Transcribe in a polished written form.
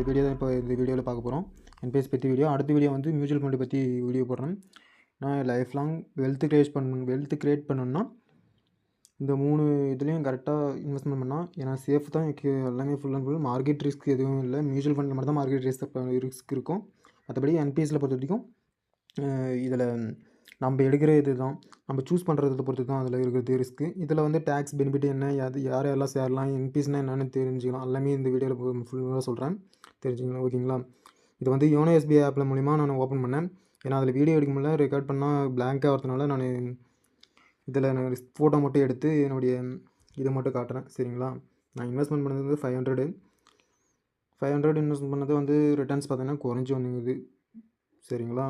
Video தான் இப்போ இந்த வீடியோவில் பார்க்க போகிறோம். என்பிஎஸ் பற்றி வீடியோ. அடுத்த வீடியோ வந்து மியூச்சுவல் ஃபண்டு பற்றி வீடியோ போடுறேன். நான் லைஃப் லாங் வெல்த் கிரியேட் பண்ணணும்னா இந்த 3 இதுலேயும் கரெக்டாக இன்வெஸ்ட்மெண்ட் பண்ணால் ஏன்னா சேஃப் தான் எல்லாமே full and full. Market risk எதுவும் இல்லை. மியூச்சுவல் ஃபண்டில் மட்டும் தான் மார்க்கெட் ரிஸ்க் இருக்கும். மற்றபடி என்பிஎஸ்சில் பொறுத்த வரைக்கும் இதில் நம்ம எடுக்கிற இது தான், நம்ம சூஸ் பண்ணுறதை பொறுத்து தான் அதில் இருக்கிறது ரிஸ்க்கு. இதில் வந்து டேக்ஸ் பெனிஃபிட் என்ன, யாரெல்லாம் சேரலாம், என்பிஎஸ்னால் என்னென்னு தெரிஞ்சுக்கலாம். எல்லாமே இந்த வீடியோவில் ஃபுல்லாக சொல்கிறேன், தெரிஞ்சுக்கலாம். ஓகேங்களா? இது வந்து யோனோ எஸ்பிஐ ஆப்பில் மூலிமா நான் ஓப்பன் பண்ணேன். ஏன்னா அதில் வீடியோ எடுக்க முடியல, ரெக்கார்ட் பண்ணால் பிளாங்காக வரதுனால நான் இதில் ஃபோட்டோ மட்டும் எடுத்து என்னுடைய இதை மட்டும் காட்டுறேன். சரிங்களா? நான் இன்வெஸ்ட்மெண்ட் பண்ணது வந்து 500 இன்வெஸ்ட்மெண்ட் பண்ணது வந்து ரிட்டர்ன்ஸ் பார்த்தீங்கன்னா குறைஞ்சி வந்துங்குது. சரிங்களா?